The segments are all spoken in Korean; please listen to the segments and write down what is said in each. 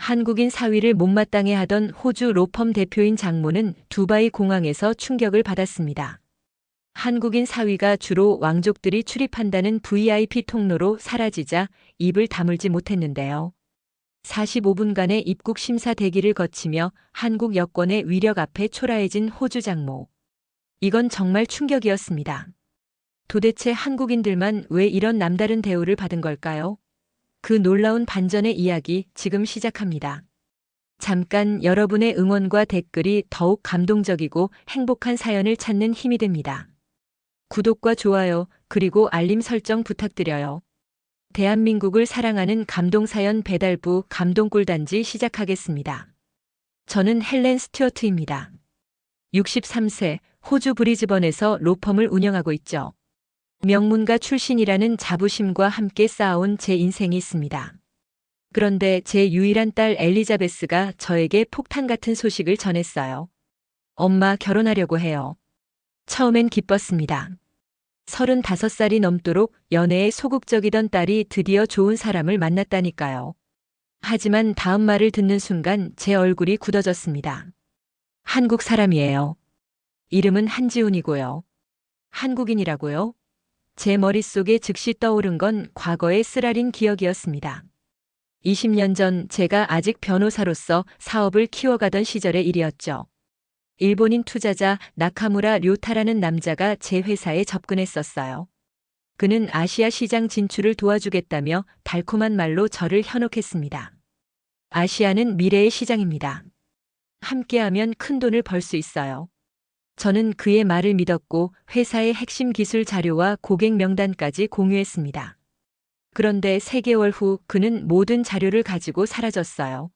한국인 사위를 못마땅해 하던 호주 로펌 대표인 장모는 두바이 공항에서 충격을 받았습니다. 한국인 사위가 주로 왕족들이 출입한다는 VIP 통로로 사라지자 입을 다물지 못했는데요. 45분간의 입국 심사 대기를 거치며 한국 여권의 위력 앞에 초라해진 호주 장모. 이건 정말 충격이었습니다. 도대체 한국인들만 왜 이런 남다른 대우를 받은 걸까요? 그 놀라운 반전의 이야기 지금 시작합니다. 잠깐 여러분의 응원과 댓글이 더욱 감동적이고 행복한 사연을 찾는 힘이 됩니다. 구독과 좋아요, 그리고 알림 설정 부탁드려요. 대한민국을 사랑하는 감동사연 배달부 감동꿀단지 시작하겠습니다. 저는 헬렌 스튜어트입니다. 63세, 호주 브리즈번에서 로펌을 운영하고 있죠. 명문가 출신이라는 자부심과 함께 쌓아온 제 인생이 있습니다. 그런데 제 유일한 딸 엘리자베스가 저에게 폭탄 같은 소식을 전했어요. 엄마 결혼하려고 해요. 처음엔 기뻤습니다. 35살이 넘도록 연애에 소극적이던 딸이 드디어 좋은 사람을 만났다니까요. 하지만 다음 말을 듣는 순간 제 얼굴이 굳어졌습니다. 한국 사람이에요. 이름은 한지훈이고요. 한국인이라고요? 제 머릿속에 즉시 떠오른 건 과거의 쓰라린 기억이었습니다. 20년 전 제가 아직 변호사로서 사업을 키워가던 시절의 일이었죠. 일본인 투자자 나카무라 료타라는 남자가 제 회사에 접근했었어요. 그는 아시아 시장 진출을 도와주겠다며 달콤한 말로 저를 현혹했습니다. 아시아는 미래의 시장입니다. 함께하면 큰 돈을 벌 수 있어요. 저는 그의 말을 믿었고 회사의 핵심 기술 자료와 고객 명단까지 공유했습니다. 그런데 3개월 후 그는 모든 자료를 가지고 사라졌어요.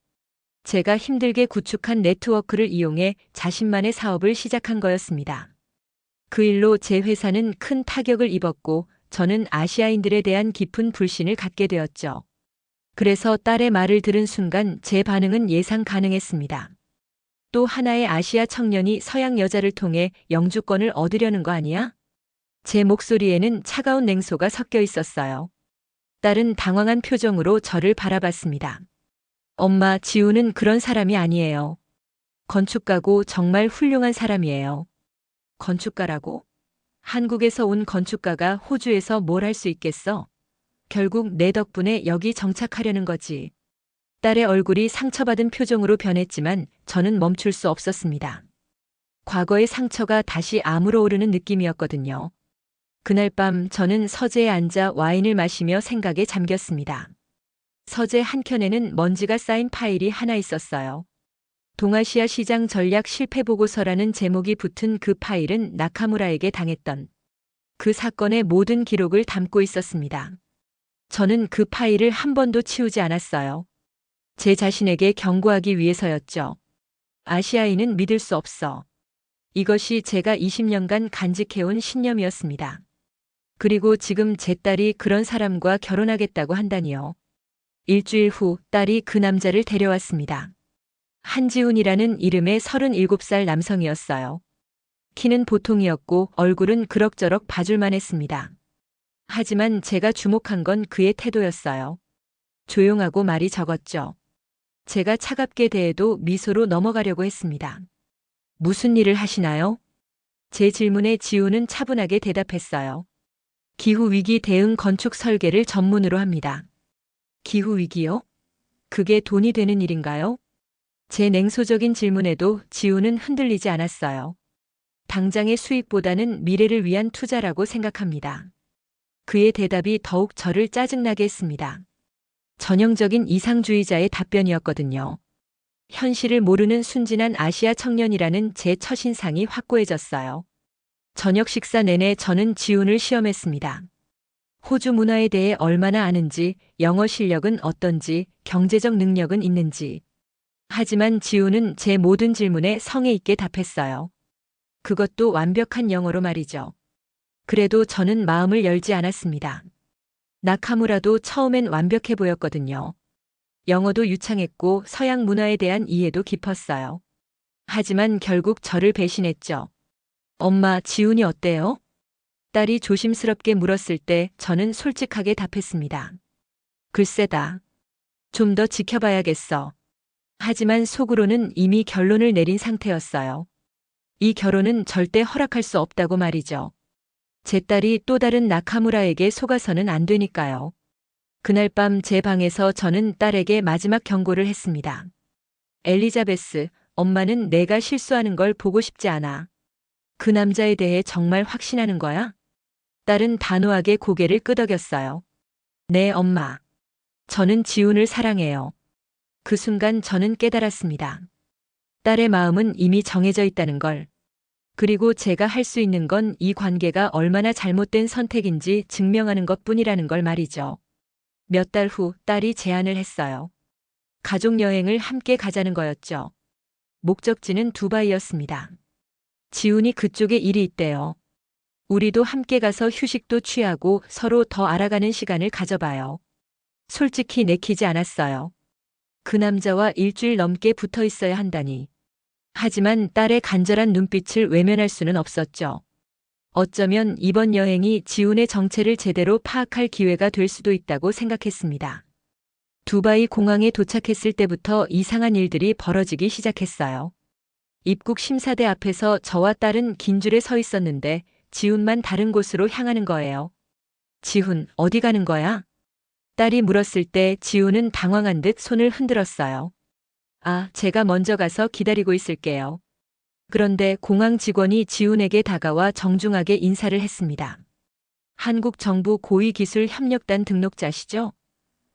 제가 힘들게 구축한 네트워크를 이용해 자신만의 사업을 시작한 거였습니다. 그 일로 제 회사는 큰 타격을 입었고 저는 아시아인들에 대한 깊은 불신을 갖게 되었죠. 그래서 딸의 말을 들은 순간 제 반응은 예상 가능했습니다. 또 하나의 아시아 청년이 서양 여자를 통해 영주권을 얻으려는 거 아니야? 제 목소리에는 차가운 냉소가 섞여 있었어요. 딸은 당황한 표정으로 저를 바라봤습니다. 엄마, 지우는 그런 사람이 아니에요. 건축가고 정말 훌륭한 사람이에요. 건축가라고? 한국에서 온 건축가가 호주에서 뭘 할 수 있겠어? 결국 내 덕분에 여기 정착하려는 거지. 딸의 얼굴이 상처받은 표정으로 변했지만 저는 멈출 수 없었습니다. 과거의 상처가 다시 아물어 오르는 느낌이었거든요. 그날 밤 저는 서재에 앉아 와인을 마시며 생각에 잠겼습니다. 서재 한켠에는 먼지가 쌓인 파일이 하나 있었어요. 동아시아 시장 전략 실패 보고서라는 제목이 붙은 그 파일은 나카무라에게 당했던 그 사건의 모든 기록을 담고 있었습니다. 저는 그 파일을 한 번도 치우지 않았어요. 제 자신에게 경고하기 위해서였죠. 아시아인은 믿을 수 없어. 이것이 제가 20년간 간직해온 신념이었습니다. 그리고 지금 제 딸이 그런 사람과 결혼하겠다고 한다니요. 일주일 후 딸이 그 남자를 데려왔습니다. 한지훈이라는 이름의 37살 남성이었어요. 키는 보통이었고 얼굴은 그럭저럭 봐줄만 했습니다. 하지만 제가 주목한 건 그의 태도였어요. 조용하고 말이 적었죠. 제가 차갑게 대해도 미소로 넘어가려고 했습니다. 무슨 일을 하시나요? 제 질문에 지우는 차분하게 대답했어요. 기후위기 대응 건축 설계를 전문으로 합니다. 기후위기요? 그게 돈이 되는 일인가요? 제 냉소적인 질문에도 지우는 흔들리지 않았어요. 당장의 수익보다는 미래를 위한 투자라고 생각합니다. 그의 대답이 더욱 저를 짜증나게 했습니다. 전형적인 이상주의자의 답변이었거든요. 현실을 모르는 순진한 아시아 청년이라는 제 첫인상이 확고해졌어요. 저녁 식사 내내 저는 지훈을 시험했습니다. 호주 문화에 대해 얼마나 아는지, 영어 실력은 어떤지, 경제적 능력은 있는지. 하지만 지훈은 제 모든 질문에 성의 있게 답했어요. 그것도 완벽한 영어로 말이죠. 그래도 저는 마음을 열지 않았습니다. 나카무라도 처음엔 완벽해 보였거든요. 영어도 유창했고 서양 문화에 대한 이해도 깊었어요. 하지만 결국 저를 배신했죠. 엄마, 지훈이 어때요? 딸이 조심스럽게 물었을 때 저는 솔직하게 답했습니다. 글쎄다. 좀 더 지켜봐야겠어. 하지만 속으로는 이미 결론을 내린 상태였어요. 이 결혼은 절대 허락할 수 없다고 말이죠. 제 딸이 또 다른 나카무라에게 속아서는 안 되니까요. 그날 밤 제 방에서 저는 딸에게 마지막 경고를 했습니다. 엘리자베스, 엄마는 내가 실수하는 걸 보고 싶지 않아. 그 남자에 대해 정말 확신하는 거야? 딸은 단호하게 고개를 끄덕였어요. 네, 엄마. 저는 지훈을 사랑해요. 그 순간 저는 깨달았습니다. 딸의 마음은 이미 정해져 있다는 걸. 그리고 제가 할 수 있는 건 이 관계가 얼마나 잘못된 선택인지 증명하는 것뿐이라는 걸 말이죠. 몇 달 후 딸이 제안을 했어요. 가족 여행을 함께 가자는 거였죠. 목적지는 두바이였습니다. 지훈이 그쪽에 일이 있대요. 우리도 함께 가서 휴식도 취하고 서로 더 알아가는 시간을 가져봐요. 솔직히 내키지 않았어요. 그 남자와 일주일 넘게 붙어 있어야 한다니. 하지만 딸의 간절한 눈빛을 외면할 수는 없었죠. 어쩌면 이번 여행이 지훈의 정체를 제대로 파악할 기회가 될 수도 있다고 생각했습니다. 두바이 공항에 도착했을 때부터 이상한 일들이 벌어지기 시작했어요. 입국 심사대 앞에서 저와 딸은 긴 줄에 서 있었는데 지훈만 다른 곳으로 향하는 거예요. 지훈, 어디 가는 거야? 딸이 물었을 때 지훈은 당황한 듯 손을 흔들었어요. 아, 제가 먼저 가서 기다리고 있을게요. 그런데 공항 직원이 지훈에게 다가와 정중하게 인사를 했습니다. 한국 정부 고위기술협력단 등록자시죠?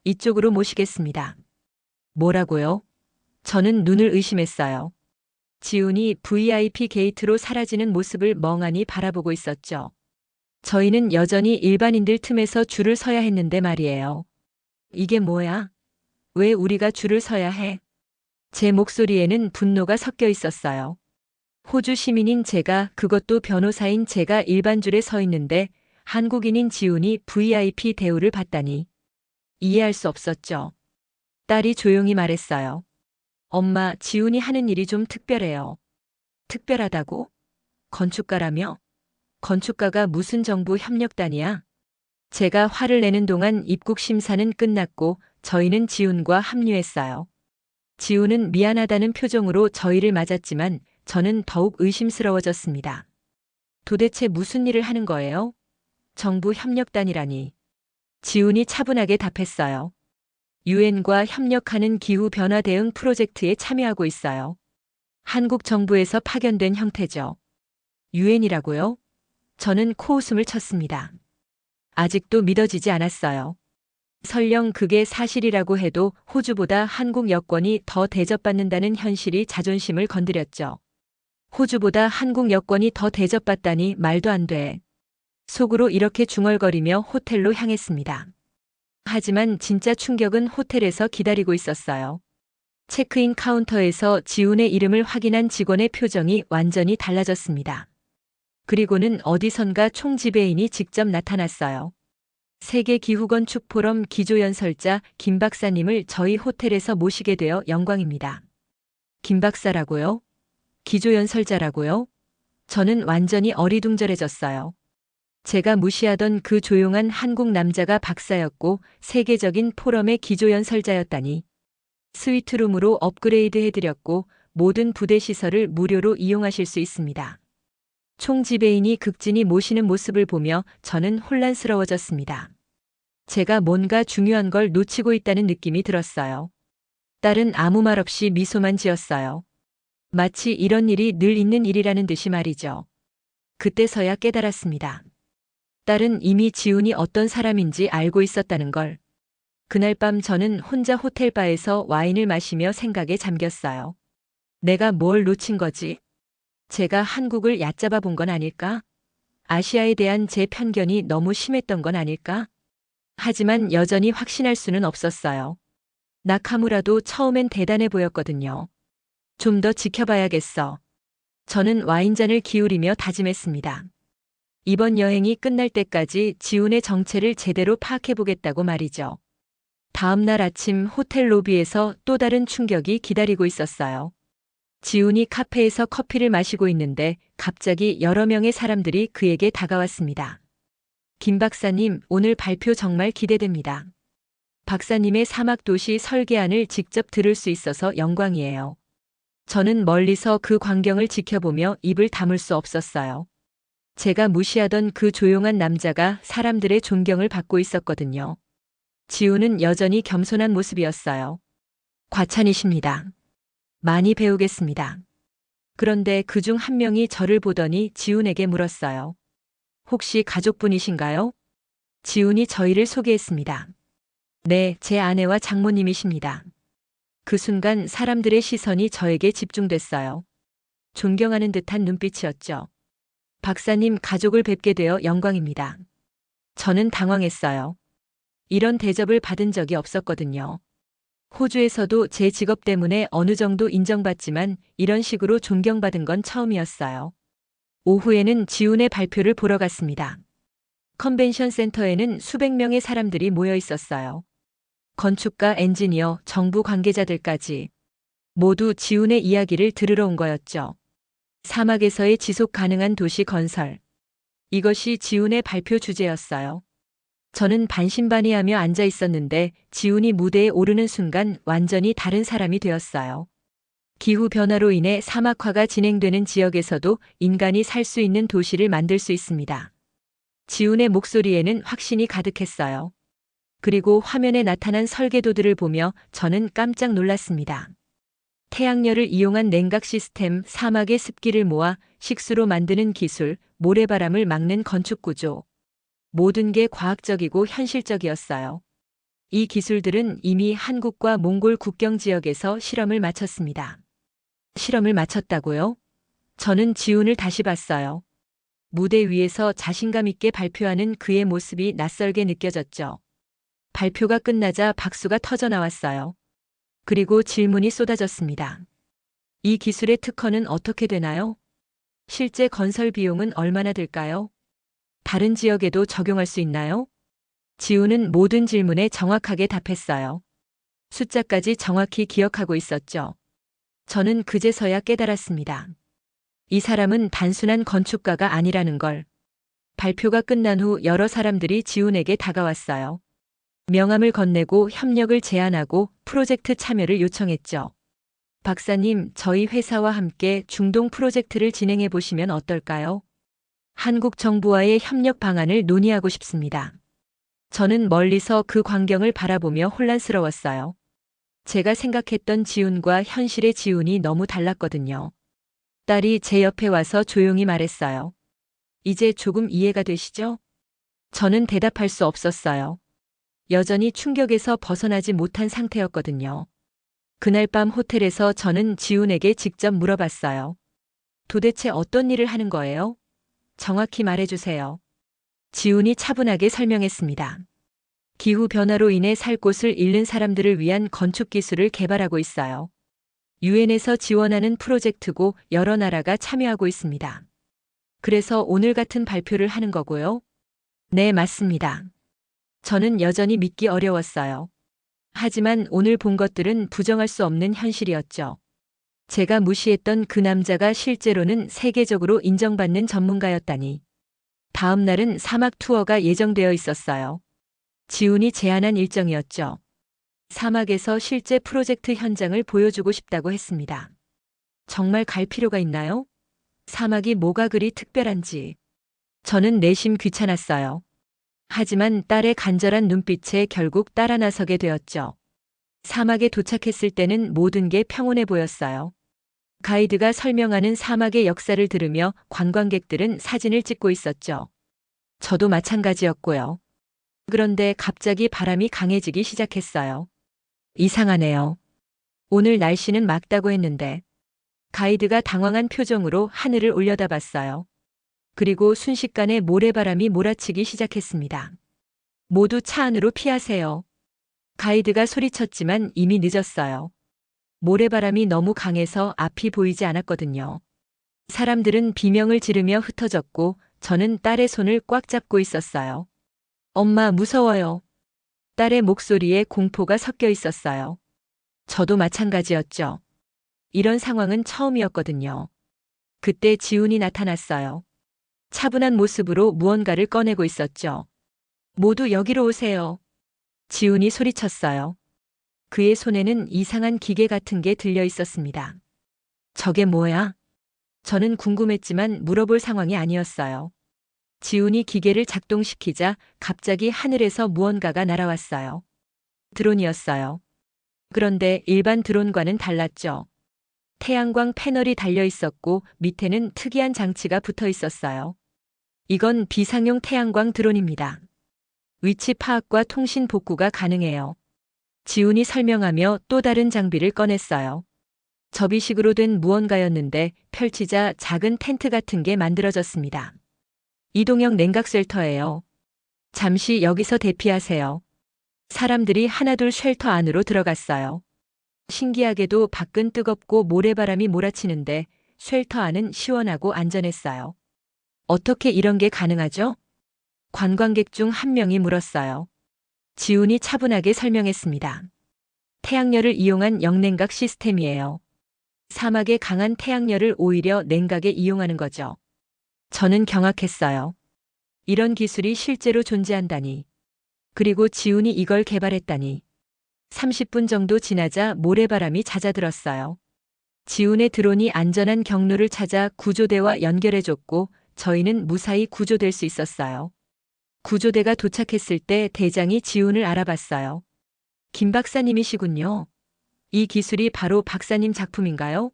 이쪽으로 모시겠습니다. 뭐라고요? 저는 눈을 의심했어요. 지훈이 VIP 게이트로 사라지는 모습을 멍하니 바라보고 있었죠. 저희는 여전히 일반인들 틈에서 줄을 서야 했는데 말이에요. 이게 뭐야? 왜 우리가 줄을 서야 해? 제 목소리에는 분노가 섞여 있었어요. 호주 시민인 제가, 그것도 변호사인 제가 일반 줄에 서 있는데 한국인인 지훈이 VIP 대우를 받다니. 이해할 수 없었죠. 딸이 조용히 말했어요. 엄마, 지훈이 하는 일이 좀 특별해요. 특별하다고? 건축가라며? 건축가가 무슨 정부 협력단이야? 제가 화를 내는 동안 입국 심사는 끝났고 저희는 지훈과 합류했어요. 지훈은 미안하다는 표정으로 저희를 맞았지만 저는 더욱 의심스러워졌습니다. 도대체 무슨 일을 하는 거예요? 정부 협력단이라니. 지훈이 차분하게 답했어요. 유엔과 협력하는 기후변화 대응 프로젝트에 참여하고 있어요. 한국 정부에서 파견된 형태죠. 유엔이라고요? 저는 코웃음을 쳤습니다. 아직도 믿어지지 않았어요. 설령 그게 사실이라고 해도 호주보다 한국 여권이 더 대접받는다는 현실이 자존심을 건드렸죠. 호주보다 한국 여권이 더 대접받다니 말도 안 돼. 속으로 이렇게 중얼거리며 호텔로 향했습니다. 하지만 진짜 충격은 호텔에서 기다리고 있었어요. 체크인 카운터에서 지훈의 이름을 확인한 직원의 표정이 완전히 달라졌습니다. 그리고는 어디선가 총지배인이 직접 나타났어요. 세계기후건축 포럼 기조연설자 김 박사님을 저희 호텔에서 모시게 되어 영광입니다. 김 박사라고요? 기조연설자라고요? 저는 완전히 어리둥절해졌어요. 제가 무시하던 그 조용한 한국 남자가 박사였고 세계적인 포럼의 기조연설자였다니. 스위트룸으로 업그레이드 해드렸고 모든 부대 시설을 무료로 이용하실 수 있습니다. 총지배인이 극진히 모시는 모습을 보며 저는 혼란스러워졌습니다. 제가 뭔가 중요한 걸 놓치고 있다는 느낌이 들었어요. 딸은 아무 말 없이 미소만 지었어요. 마치 이런 일이 늘 있는 일이라는 듯이 말이죠. 그때서야 깨달았습니다. 딸은 이미 지훈이 어떤 사람인지 알고 있었다는 걸. 그날 밤 저는 혼자 호텔바에서 와인을 마시며 생각에 잠겼어요. 내가 뭘 놓친 거지? 제가 한국을 얕잡아 본 건 아닐까? 아시아에 대한 제 편견이 너무 심했던 건 아닐까? 하지만 여전히 확신할 수는 없었어요. 나카무라도 처음엔 대단해 보였거든요. 좀 더 지켜봐야겠어. 저는 와인잔을 기울이며 다짐했습니다. 이번 여행이 끝날 때까지 지훈의 정체를 제대로 파악해보겠다고 말이죠. 다음 날 아침 호텔 로비에서 또 다른 충격이 기다리고 있었어요. 지훈이 카페에서 커피를 마시고 있는데 갑자기 여러 명의 사람들이 그에게 다가왔습니다. 김 박사님, 오늘 발표 정말 기대됩니다. 박사님의 사막도시 설계안을 직접 들을 수 있어서 영광이에요. 저는 멀리서 그 광경을 지켜보며 입을 다물 수 없었어요. 제가 무시하던 그 조용한 남자가 사람들의 존경을 받고 있었거든요. 지우는 여전히 겸손한 모습이었어요. 과찬이십니다. 많이 배우겠습니다. 그런데 그중 한 명이 저를 보더니 지훈에게 물었어요. 혹시 가족분이신가요? 지훈이 저희를 소개했습니다. 네, 제 아내와 장모님이십니다. 그 순간 사람들의 시선이 저에게 집중됐어요. 존경하는 듯한 눈빛이었죠. 박사님, 가족을 뵙게 되어 영광입니다. 저는 당황했어요. 이런 대접을 받은 적이 없었거든요. 호주에서도 제 직업 때문에 어느 정도 인정받지만 이런 식으로 존경받은 건 처음이었어요. 오후에는 지훈의 발표를 보러 갔습니다. 컨벤션 센터에는 수백 명의 사람들이 모여 있었어요. 건축가, 엔지니어, 정부 관계자들까지 모두 지훈의 이야기를 들으러 온 거였죠. 사막에서의 지속 가능한 도시 건설. 이것이 지훈의 발표 주제였어요. 저는 반신반의하며 앉아 있었는데 지훈이 무대에 오르는 순간 완전히 다른 사람이 되었어요. 기후변화로 인해 사막화가 진행되는 지역에서도 인간이 살 수 있는 도시를 만들 수 있습니다. 지훈의 목소리에는 확신이 가득했어요. 그리고 화면에 나타난 설계도들을 보며 저는 깜짝 놀랐습니다. 태양열을 이용한 냉각 시스템, 사막의 습기를 모아 식수로 만드는 기술, 모래바람을 막는 건축 구조. 모든 게 과학적이고 현실적이었어요. 이 기술들은 이미 한국과 몽골 국경 지역에서 실험을 마쳤습니다. 실험을 마쳤다고요? 저는 지훈을 다시 봤어요. 무대 위에서 자신감 있게 발표하는 그의 모습이 낯설게 느껴졌죠. 발표가 끝나자 박수가 터져 나왔어요. 그리고 질문이 쏟아졌습니다. 이 기술의 특허는 어떻게 되나요? 실제 건설 비용은 얼마나 들까요? 다른 지역에도 적용할 수 있나요? 지훈은 모든 질문에 정확하게 답했어요. 숫자까지 정확히 기억하고 있었죠. 저는 그제서야 깨달았습니다. 이 사람은 단순한 건축가가 아니라는 걸. 발표가 끝난 후 여러 사람들이 지훈에게 다가왔어요. 명함을 건네고 협력을 제안하고 프로젝트 참여를 요청했죠. 박사님, 저희 회사와 함께 중동 프로젝트를 진행해 보시면 어떨까요? 한국 정부와의 협력 방안을 논의하고 싶습니다. 저는 멀리서 그 광경을 바라보며 혼란스러웠어요. 제가 생각했던 지훈과 현실의 지훈이 너무 달랐거든요. 딸이 제 옆에 와서 조용히 말했어요. 이제 조금 이해가 되시죠? 저는 대답할 수 없었어요. 여전히 충격에서 벗어나지 못한 상태였거든요. 그날 밤 호텔에서 저는 지훈에게 직접 물어봤어요. 도대체 어떤 일을 하는 거예요? 정확히 말해주세요. 지훈이 차분하게 설명했습니다. 기후변화로 인해 살 곳을 잃는 사람들을 위한 건축 기술을 개발하고 있어요. 유엔에서 지원하는 프로젝트고 여러 나라가 참여하고 있습니다. 그래서 오늘 같은 발표를 하는 거고요. 네, 맞습니다. 저는 여전히 믿기 어려웠어요. 하지만 오늘 본 것들은 부정할 수 없는 현실이었죠. 제가 무시했던 그 남자가 실제로는 세계적으로 인정받는 전문가였다니. 다음 날은 사막 투어가 예정되어 있었어요. 지훈이 제안한 일정이었죠. 사막에서 실제 프로젝트 현장을 보여주고 싶다고 했습니다. 정말 갈 필요가 있나요? 사막이 뭐가 그리 특별한지. 저는 내심 귀찮았어요. 하지만 딸의 간절한 눈빛에 결국 따라 나서게 되었죠. 사막에 도착했을 때는 모든 게 평온해 보였어요. 가이드가 설명하는 사막의 역사를 들으며 관광객들은 사진을 찍고 있었죠. 저도 마찬가지였고요. 그런데 갑자기 바람이 강해지기 시작했어요. 이상하네요. 오늘 날씨는 맑다고 했는데. 가이드가 당황한 표정으로 하늘을 올려다봤어요. 그리고 순식간에 모래바람이 몰아치기 시작했습니다. 모두 차 안으로 피하세요. 가이드가 소리쳤지만 이미 늦었어요. 모래바람이 너무 강해서 앞이 보이지 않았거든요. 사람들은 비명을 지르며 흩어졌고 저는 딸의 손을 꽉 잡고 있었어요. 엄마, 무서워요. 딸의 목소리에 공포가 섞여 있었어요. 저도 마찬가지였죠. 이런 상황은 처음이었거든요. 그때 지훈이 나타났어요. 차분한 모습으로 무언가를 꺼내고 있었죠. 모두 여기로 오세요. 지훈이 소리쳤어요. 그의 손에는 이상한 기계 같은 게 들려 있었습니다. 저게 뭐야? 저는 궁금했지만 물어볼 상황이 아니었어요. 지훈이 기계를 작동시키자 갑자기 하늘에서 무언가가 날아왔어요. 드론이었어요. 그런데 일반 드론과는 달랐죠. 태양광 패널이 달려 있었고 밑에는 특이한 장치가 붙어 있었어요. 이건 비상용 태양광 드론입니다. 위치 파악과 통신 복구가 가능해요. 지훈이 설명하며 또 다른 장비를 꺼냈어요. 접이식으로 된 무언가였는데 펼치자 작은 텐트 같은 게 만들어졌습니다. 이동형 냉각 쉘터예요. 잠시 여기서 대피하세요. 사람들이 하나둘 쉘터 안으로 들어갔어요. 신기하게도 밖은 뜨겁고 모래바람이 몰아치는데 쉘터 안은 시원하고 안전했어요. 어떻게 이런 게 가능하죠? 관광객 중 한 명이 물었어요. 지훈이 차분하게 설명했습니다. 태양열을 이용한 역냉각 시스템이에요. 사막의 강한 태양열을 오히려 냉각에 이용하는 거죠. 저는 경악했어요. 이런 기술이 실제로 존재한다니. 그리고 지훈이 이걸 개발했다니. 30분 정도 지나자 모래바람이 잦아들었어요. 지훈의 드론이 안전한 경로를 찾아 구조대와 연결해줬고 저희는 무사히 구조될 수 있었어요. 구조대가 도착했을 때 대장이 지훈을 알아봤어요. 김 박사님이시군요. 이 기술이 바로 박사님 작품인가요?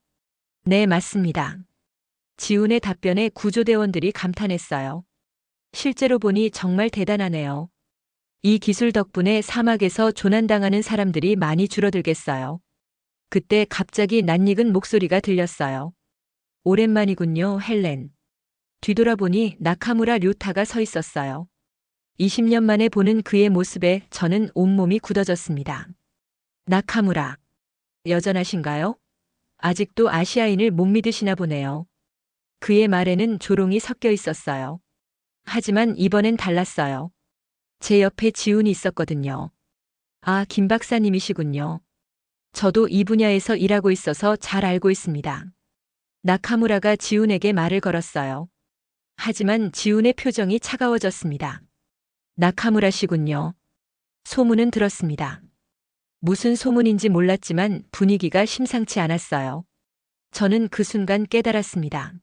네, 맞습니다. 지훈의 답변에 구조대원들이 감탄했어요. 실제로 보니 정말 대단하네요. 이 기술 덕분에 사막에서 조난당하는 사람들이 많이 줄어들겠어요. 그때 갑자기 낯익은 목소리가 들렸어요. 오랜만이군요, 헬렌. 뒤돌아보니 나카무라 료타가 서 있었어요. 20년 만에 보는 그의 모습에 저는 온몸이 굳어졌습니다. 나카무라. 여전하신가요? 아직도 아시아인을 못 믿으시나 보네요. 그의 말에는 조롱이 섞여 있었어요. 하지만 이번엔 달랐어요. 제 옆에 지훈이 있었거든요. 아, 김 박사님이시군요. 저도 이 분야에서 일하고 있어서 잘 알고 있습니다. 나카무라가 지훈에게 말을 걸었어요. 하지만 지훈의 표정이 차가워졌습니다. 나카무라 씨군요. 소문은 들었습니다. 무슨 소문인지 몰랐지만 분위기가 심상치 않았어요. 저는 그 순간 깨달았습니다.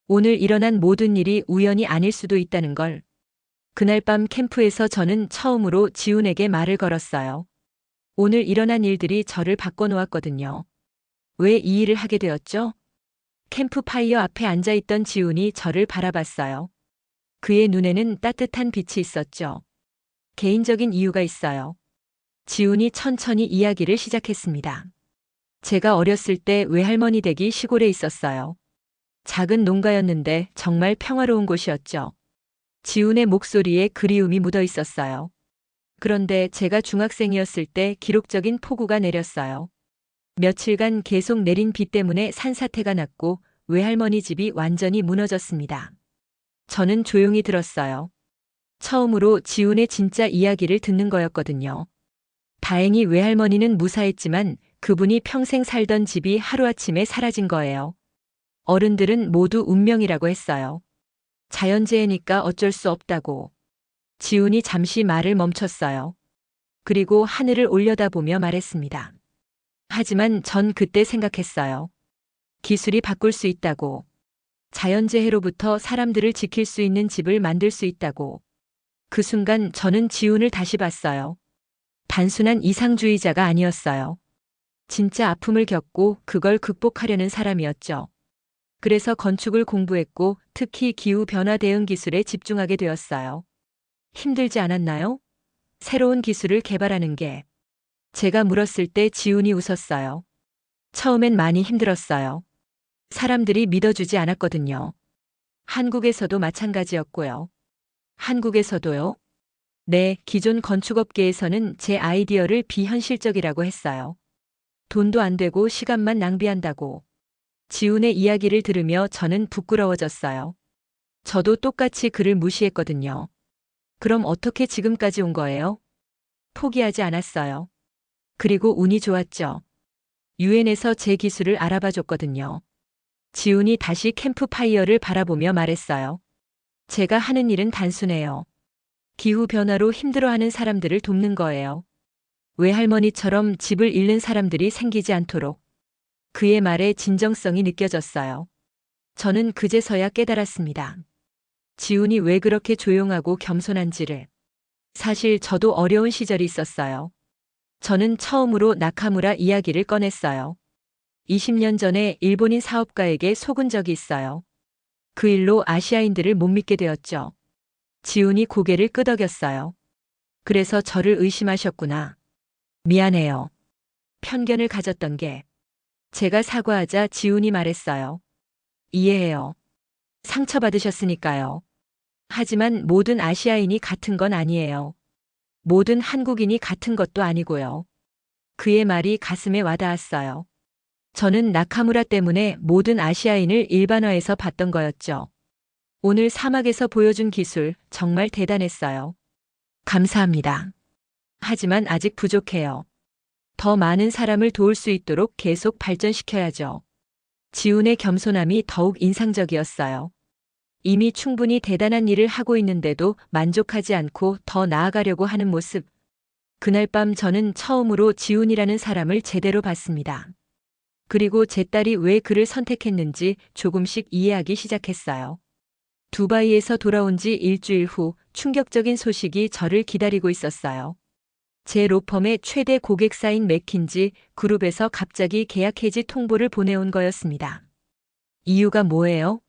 오늘 일어난 모든 일이 우연이 아닐 수도 있다는 걸. 그날 밤 캠프에서 저는 처음으로 지훈에게 말을 걸었어요. 오늘 일어난 일들이 저를 바꿔놓았거든요. 왜 이 일을 하게 되었죠? 캠프파이어 앞에 앉아있던 지훈이 저를 바라봤어요. 그의 눈에는 따뜻한 빛이 있었죠. 개인적인 이유가 있어요. 지훈이 천천히 이야기를 시작했습니다. 제가 어렸을 때 외할머니 댁이 시골에 있었어요. 작은 농가였는데 정말 평화로운 곳이었죠. 지훈의 목소리에 그리움이 묻어 있었어요. 그런데 제가 중학생이었을 때 기록적인 폭우가 내렸어요. 며칠간 계속 내린 비 때문에 산사태가 났고 외할머니 집이 완전히 무너졌습니다. 저는 조용히 들었어요. 처음으로 지훈의 진짜 이야기를 듣는 거였거든요. 다행히 외할머니는 무사했지만 그분이 평생 살던 집이 하루아침에 사라진 거예요. 어른들은 모두 운명이라고 했어요. 자연재해니까 어쩔 수 없다고. 지훈이 잠시 말을 멈췄어요. 그리고 하늘을 올려다보며 말했습니다. 하지만 전 그때 생각했어요. 기술이 바꿀 수 있다고. 자연재해로부터 사람들을 지킬 수 있는 집을 만들 수 있다고. 그 순간 저는 지훈을 다시 봤어요. 단순한 이상주의자가 아니었어요. 진짜 아픔을 겪고 그걸 극복하려는 사람이었죠. 그래서 건축을 공부했고 특히 기후변화 대응 기술에 집중하게 되었어요. 힘들지 않았나요? 새로운 기술을 개발하는 게. 제가 물었을 때 지훈이 웃었어요. 처음엔 많이 힘들었어요. 사람들이 믿어주지 않았거든요. 한국에서도 마찬가지였고요. 한국에서도요? 네, 기존 건축업계에서는 제 아이디어를 비현실적이라고 했어요. 돈도 안 되고 시간만 낭비한다고. 지훈의 이야기를 들으며 저는 부끄러워졌어요. 저도 똑같이 그를 무시했거든요. 그럼 어떻게 지금까지 온 거예요? 포기하지 않았어요. 그리고 운이 좋았죠. 유엔에서 제 기술을 알아봐 줬거든요. 지훈이 다시 캠프파이어를 바라보며 말했어요. 제가 하는 일은 단순해요. 기후변화로 힘들어하는 사람들을 돕는 거예요. 외할머니처럼 집을 잃는 사람들이 생기지 않도록. 그의 말에 진정성이 느껴졌어요. 저는 그제서야 깨달았습니다. 지훈이 왜 그렇게 조용하고 겸손한지를. 사실 저도 어려운 시절이 있었어요. 저는 처음으로 나카무라 이야기를 꺼냈어요. 20년 전에 일본인 사업가에게 속은 적이 있어요. 그 일로 아시아인들을 못 믿게 되었죠. 지훈이 고개를 끄덕였어요. 그래서 저를 의심하셨구나. 미안해요. 편견을 가졌던 게. 제가 사과하자 지훈이 말했어요. 이해해요. 상처받으셨으니까요. 하지만 모든 아시아인이 같은 건 아니에요. 모든 한국인이 같은 것도 아니고요. 그의 말이 가슴에 와닿았어요. 저는 나카무라 때문에 모든 아시아인을 일반화해서 봤던 거였죠. 오늘 사막에서 보여준 기술 정말 대단했어요. 감사합니다. 하지만 아직 부족해요. 더 많은 사람을 도울 수 있도록 계속 발전시켜야죠. 지훈의 겸손함이 더욱 인상적이었어요. 이미 충분히 대단한 일을 하고 있는데도 만족하지 않고 더 나아가려고 하는 모습. 그날 밤 저는 처음으로 지훈이라는 사람을 제대로 봤습니다. 그리고 제 딸이 왜 그를 선택했는지 조금씩 이해하기 시작했어요. 두바이에서 돌아온 지 일주일 후 충격적인 소식이 저를 기다리고 있었어요. 제 로펌의 최대 고객사인 맥킨지 그룹에서 갑자기 계약 해지 통보를 보내온 거였습니다. 이유가 뭐예요?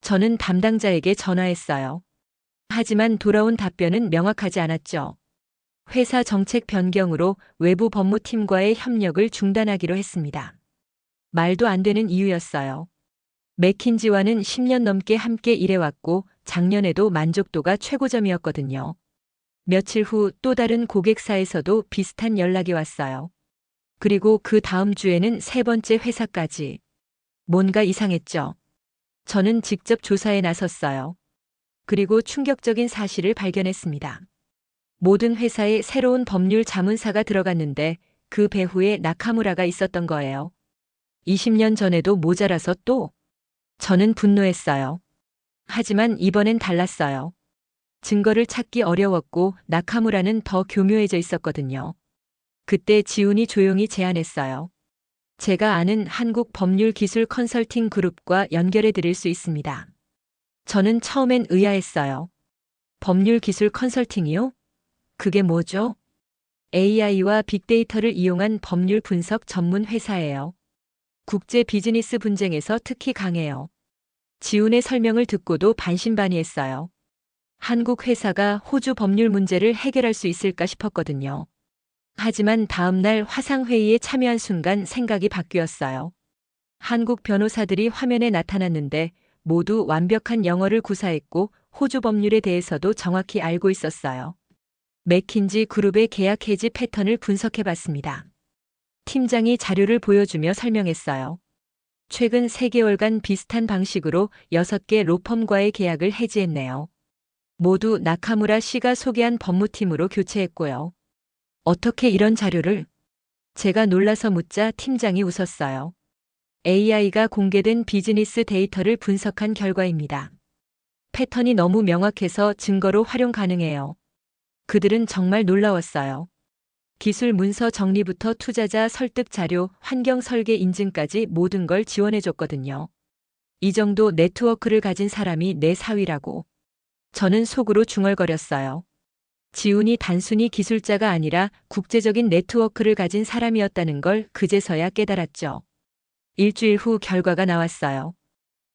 저는 담당자에게 전화했어요. 하지만 돌아온 답변은 명확하지 않았죠. 회사 정책 변경으로 외부 법무팀과의 협력을 중단하기로 했습니다. 말도 안 되는 이유였어요. 맥킨지와는 10년 넘게 함께 일해왔고 작년에도 만족도가 최고점이었거든요. 며칠 후 또 다른 고객사에서도 비슷한 연락이 왔어요. 그리고 그 다음 주에는 세 번째 회사까지. 뭔가 이상했죠. 저는 직접 조사에 나섰어요. 그리고 충격적인 사실을 발견했습니다. 모든 회사에 새로운 법률 자문사가 들어갔는데 그 배후에 나카무라가 있었던 거예요. 20년 전에도 모자라서 또. 저는 분노했어요. 하지만 이번엔 달랐어요. 증거를 찾기 어려웠고 나카무라는 더 교묘해져 있었거든요. 그때 지훈이 조용히 제안했어요. 제가 아는 한국 법률 기술 컨설팅 그룹과 연결해 드릴 수 있습니다. 저는 처음엔 의아했어요. 법률 기술 컨설팅이요? 그게 뭐죠? AI와 빅데이터를 이용한 법률 분석 전문 회사예요. 국제 비즈니스 분쟁에서 특히 강해요. 지훈의 설명을 듣고도 반신반의했어요. 한국 회사가 호주 법률 문제를 해결할 수 있을까 싶었거든요. 하지만 다음 날 화상회의에 참여한 순간 생각이 바뀌었어요. 한국 변호사들이 화면에 나타났는데 모두 완벽한 영어를 구사했고 호주 법률에 대해서도 정확히 알고 있었어요. 맥킨지 그룹의 계약 해지 패턴을 분석해 봤습니다. 팀장이 자료를 보여주며 설명했어요. 최근 3개월간 비슷한 방식으로 6개 로펌과의 계약을 해지했네요. 모두 나카무라 씨가 소개한 법무팀으로 교체했고요. 어떻게 이런 자료를? 제가 놀라서 묻자 팀장이 웃었어요. AI가 공개된 비즈니스 데이터를 분석한 결과입니다. 패턴이 너무 명확해서 증거로 활용 가능해요. 그들은 정말 놀라웠어요. 기술 문서 정리부터 투자자 설득 자료, 환경 설계 인증까지 모든 걸 지원해줬거든요. 이 정도 네트워크를 가진 사람이 내 사위라고. 저는 속으로 중얼거렸어요. 지훈이 단순히 기술자가 아니라 국제적인 네트워크를 가진 사람이었다는 걸 그제서야 깨달았죠. 일주일 후 결과가 나왔어요.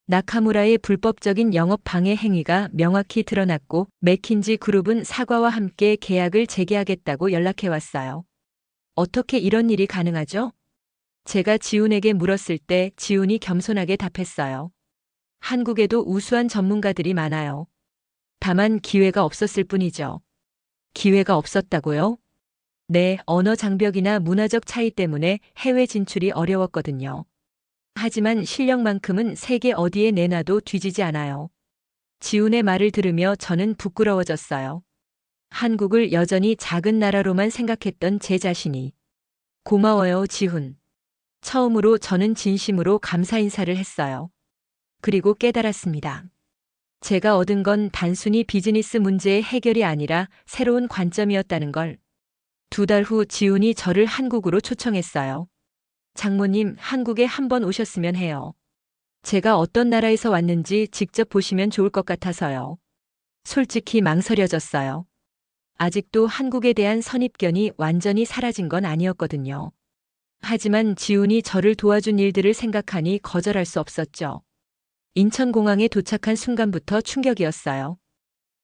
나카무라의 불법적인 영업 방해 행위가 명확히 드러났고 맥킨지 그룹은 사과와 함께 계약을 재개하겠다고 연락해왔어요. 어떻게 이런 일이 가능하죠? 제가 지훈에게 물었을 때 지훈이 겸손하게 답했어요. 한국에도 우수한 전문가들이 많아요. 다만 기회가 없었을 뿐이죠. 기회가 없었다고요? 네, 언어 장벽이나 문화적 차이 때문에 해외 진출이 어려웠거든요. 하지만 실력만큼은 세계 어디에 내놔도 뒤지지 않아요. 지훈의 말을 들으며 저는 부끄러워졌어요. 한국을 여전히 작은 나라로만 생각했던 제 자신이. 고마워요, 지훈. 처음으로 저는 진심으로 감사 인사를 했어요. 그리고 깨달았습니다. 제가 얻은 건 단순히 비즈니스 문제의 해결이 아니라 새로운 관점이었다는 걸. 2달 후 지훈이 저를 한국으로 초청했어요. 장모님, 한국에 한번 오셨으면 해요. 제가 어떤 나라에서 왔는지 직접 보시면 좋을 것 같아서요. 솔직히 망설여졌어요. 아직도 한국에 대한 선입견이 완전히 사라진 건 아니었거든요. 하지만 지훈이 저를 도와준 일들을 생각하니 거절할 수 없었죠. 인천공항에 도착한 순간부터 충격이었어요.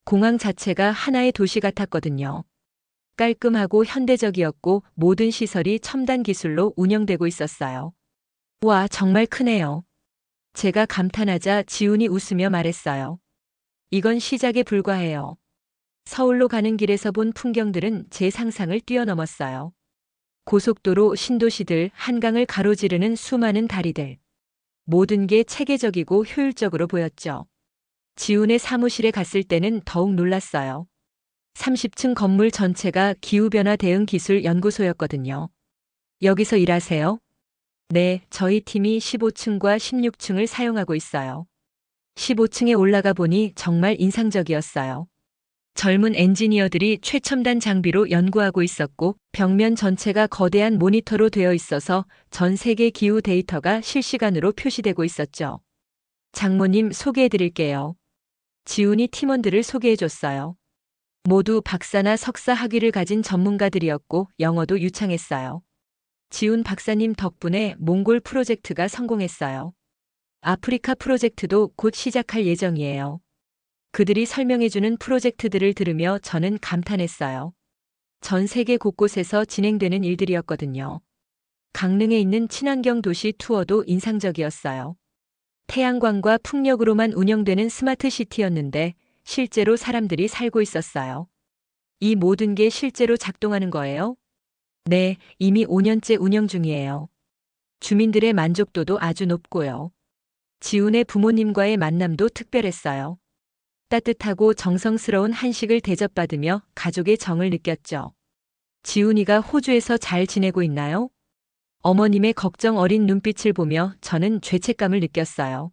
공항 자체가 하나의 도시 같았거든요. 깔끔하고 현대적이었고 모든 시설이 첨단 기술로 운영되고 있었어요. 와, 정말 크네요. 제가 감탄하자 지훈이 웃으며 말했어요. 이건 시작에 불과해요. 서울로 가는 길에서 본 풍경들은 제 상상을 뛰어넘었어요. 고속도로, 신도시들, 한강을 가로지르는 수많은 다리들. 모든 게 체계적이고 효율적으로 보였죠. 지훈의 사무실에 갔을 때는 더욱 놀랐어요. 30층 건물 전체가 기후변화 대응 기술 연구소였거든요. 여기서 일하세요? 네, 저희 팀이 15층과 16층을 사용하고 있어요. 15층에 올라가 보니 정말 인상적이었어요. 젊은 엔지니어들이 최첨단 장비로 연구하고 있었고 벽면 전체가 거대한 모니터로 되어 있어서 전 세계 기후 데이터가 실시간으로 표시되고 있었죠. 장모님, 소개해 드릴게요. 지훈이 팀원들을 소개해 줬어요. 모두 박사나 석사 학위를 가진 전문가들이었고 영어도 유창했어요. 지훈 박사님 덕분에 몽골 프로젝트가 성공했어요. 아프리카 프로젝트도 곧 시작할 예정이에요. 그들이 설명해주는 프로젝트들을 들으며 저는 감탄했어요. 전 세계 곳곳에서 진행되는 일들이었거든요. 강릉에 있는 친환경 도시 투어도 인상적이었어요. 태양광과 풍력으로만 운영되는 스마트 시티였는데 실제로 사람들이 살고 있었어요. 이 모든 게 실제로 작동하는 거예요? 네, 이미 5년째 운영 중이에요. 주민들의 만족도도 아주 높고요. 지훈의 부모님과의 만남도 특별했어요. 따뜻하고 정성스러운 한식을 대접받으며 가족의 정을 느꼈죠. 지훈이가 호주에서 잘 지내고 있나요? 어머님의 걱정 어린 눈빛을 보며 저는 죄책감을 느꼈어요.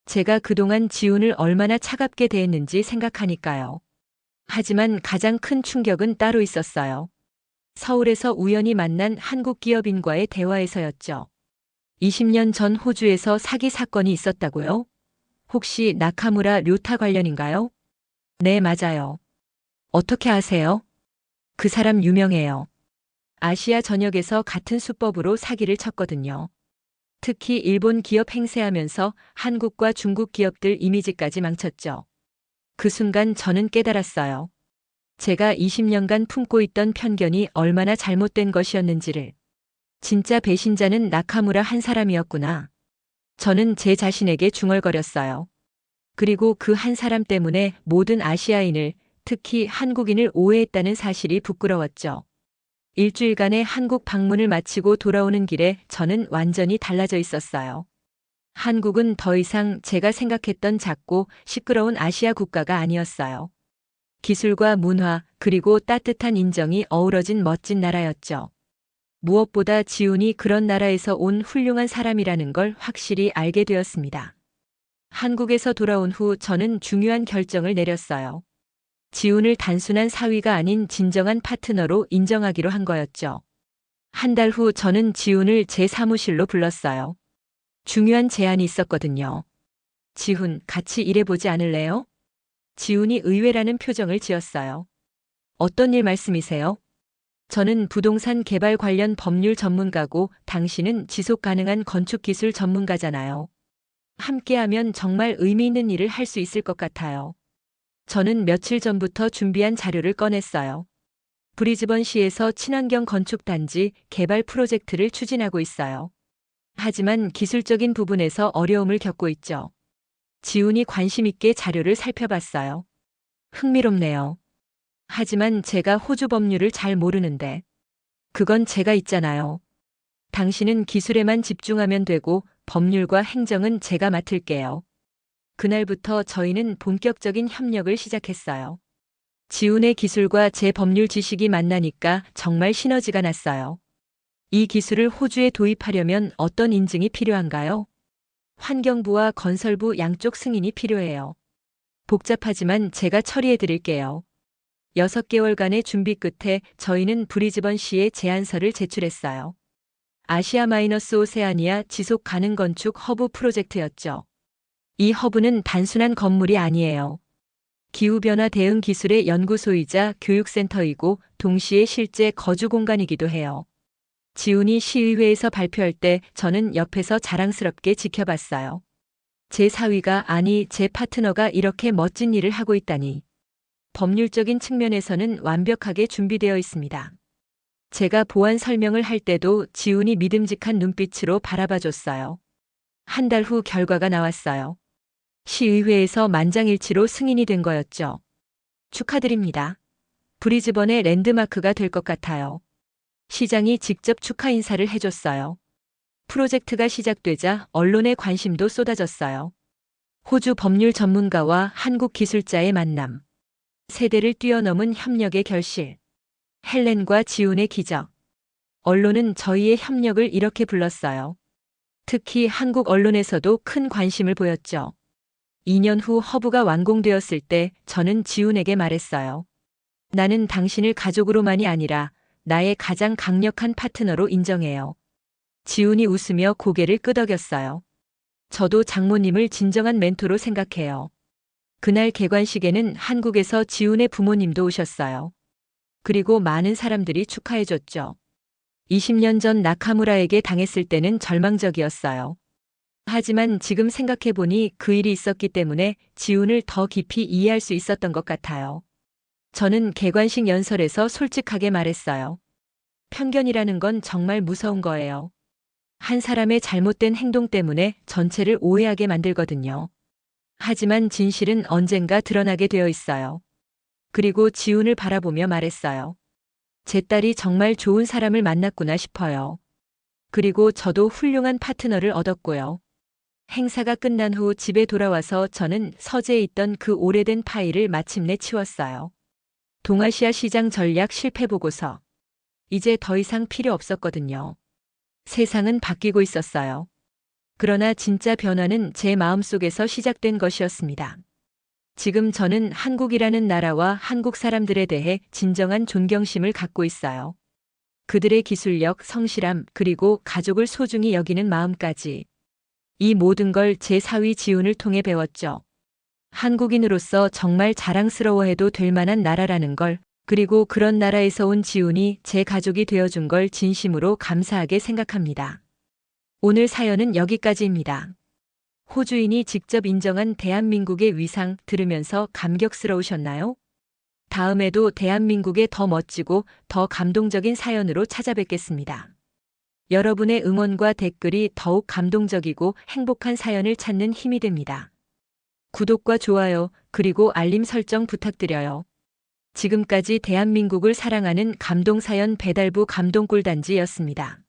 제가 그동안 지훈을 얼마나 차갑게 대했는지 생각하니까요. 하지만 가장 큰 충격은 따로 있었어요. 서울에서 우연히 만난 한국 기업인과의 대화에서였죠. 20년 전 호주에서 사기 사건이 있었다고요? 혹시 나카무라 료타 관련인가요? 네, 맞아요. 어떻게 아세요? 그 사람 유명해요. 아시아 전역에서 같은 수법으로 사기를 쳤거든요. 특히 일본 기업 행세하면서 한국과 중국 기업들 이미지까지 망쳤죠. 그 순간 저는 깨달았어요. 제가 20년간 품고 있던 편견이 얼마나 잘못된 것이었는지를. 진짜 배신자는 나카무라 한 사람이었구나. 저는 제 자신에게 중얼거렸어요. 그리고 그 한 사람 때문에 모든 아시아인을, 특히 한국인을 오해했다는 사실이 부끄러웠죠. 일주일간의 한국 방문을 마치고 돌아오는 길에 저는 완전히 달라져 있었어요. 한국은 더 이상 제가 생각했던 작고 시끄러운 아시아 국가가 아니었어요. 기술과 문화, 그리고 따뜻한 인정이 어우러진 멋진 나라였죠. 무엇보다 지훈이 그런 나라에서 온 훌륭한 사람이라는 걸 확실히 알게 되었습니다. 한국에서 돌아온 후 저는 중요한 결정을 내렸어요. 지훈을 단순한 사위가 아닌 진정한 파트너로 인정하기로 한 거였죠. 한 달 후 저는 지훈을 제 사무실로 불렀어요. 중요한 제안이 있었거든요. 지훈, 같이 일해보지 않을래요? 지훈이 의외라는 표정을 지었어요. 어떤 일 말씀이세요? 저는 부동산 개발 관련 법률 전문가고 당신은 지속 가능한 건축 기술 전문가잖아요. 함께하면 정말 의미 있는 일을 할 수 있을 것 같아요. 저는 며칠 전부터 준비한 자료를 꺼냈어요. 브리즈번시에서 친환경 건축 단지 개발 프로젝트를 추진하고 있어요. 하지만 기술적인 부분에서 어려움을 겪고 있죠. 지훈이 관심 있게 자료를 살펴봤어요. 흥미롭네요. 하지만 제가 호주 법률을 잘 모르는데. 그건 제가 있잖아요. 당신은 기술에만 집중하면 되고 법률과 행정은 제가 맡을게요. 그날부터 저희는 본격적인 협력을 시작했어요. 지훈의 기술과 제 법률 지식이 만나니까 정말 시너지가 났어요. 이 기술을 호주에 도입하려면 어떤 인증이 필요한가요? 환경부와 건설부 양쪽 승인이 필요해요. 복잡하지만 제가 처리해 드릴게요. 6개월간의 준비 끝에 저희는 브리즈번시에 제안서를 제출했어요. 아시아 마이너스 오세아니아 지속 가능 건축 허브 프로젝트였죠. 이 허브는 단순한 건물이 아니에요. 기후변화 대응 기술의 연구소이자 교육센터이고 동시에 실제 거주 공간이기도 해요. 지훈이 시의회에서 발표할 때 저는 옆에서 자랑스럽게 지켜봤어요. 제 사위가, 아니 제 파트너가 이렇게 멋진 일을 하고 있다니. 법률적인 측면에서는 완벽하게 준비되어 있습니다. 제가 보안 설명을 할 때도 지훈이 믿음직한 눈빛으로 바라봐줬어요. 한 달 후 결과가 나왔어요. 시의회에서 만장일치로 승인이 된 거였죠. 축하드립니다. 브리즈번의 랜드마크가 될 것 같아요. 시장이 직접 축하 인사를 해줬어요. 프로젝트가 시작되자 언론의 관심도 쏟아졌어요. 호주 법률 전문가와 한국 기술자의 만남. 세대를 뛰어넘은 협력의 결실. 헬렌과 지훈의 기적. 언론은 저희의 협력을 이렇게 불렀어요. 특히 한국 언론에서도 큰 관심을 보였죠. 2년 후 허브가 완공되었을 때 저는 지훈에게 말했어요. 나는 당신을 가족으로만이 아니라 나의 가장 강력한 파트너로 인정해요. 지훈이 웃으며 고개를 끄덕였어요. 저도 장모님을 진정한 멘토로 생각해요. 그날 개관식에는 한국에서 지훈의 부모님도 오셨어요. 그리고 많은 사람들이 축하해줬죠. 20년 전 나카무라에게 당했을 때는 절망적이었어요. 하지만 지금 생각해보니 그 일이 있었기 때문에 지훈을 더 깊이 이해할 수 있었던 것 같아요. 저는 개관식 연설에서 솔직하게 말했어요. 편견이라는 건 정말 무서운 거예요. 한 사람의 잘못된 행동 때문에 전체를 오해하게 만들거든요. 하지만 진실은 언젠가 드러나게 되어 있어요. 그리고 지훈을 바라보며 말했어요. 제 딸이 정말 좋은 사람을 만났구나 싶어요. 그리고 저도 훌륭한 파트너를 얻었고요. 행사가 끝난 후 집에 돌아와서 저는 서재에 있던 그 오래된 파일을 마침내 치웠어요. 동아시아 시장 전략 실패 보고서. 이제 더 이상 필요 없었거든요. 세상은 바뀌고 있었어요. 그러나 진짜 변화는 제 마음속에서 시작된 것이었습니다. 지금 저는 한국이라는 나라와 한국 사람들에 대해 진정한 존경심을 갖고 있어요. 그들의 기술력, 성실함, 그리고 가족을 소중히 여기는 마음까지. 이 모든 걸 제 사위 지훈을 통해 배웠죠. 한국인으로서 정말 자랑스러워해도 될 만한 나라라는 걸, 그리고 그런 나라에서 온 지훈이 제 가족이 되어준 걸 진심으로 감사하게 생각합니다. 오늘 사연은 여기까지입니다. 호주인이 직접 인정한 대한민국의 위상 들으면서 감격스러우셨나요? 다음에도 대한민국의 더 멋지고 더 감동적인 사연으로 찾아뵙겠습니다. 여러분의 응원과 댓글이 더욱 감동적이고 행복한 사연을 찾는 힘이 됩니다. 구독과 좋아요, 그리고 알림 설정 부탁드려요. 지금까지 대한민국을 사랑하는 감동사연 배달부 감동꿀단지였습니다.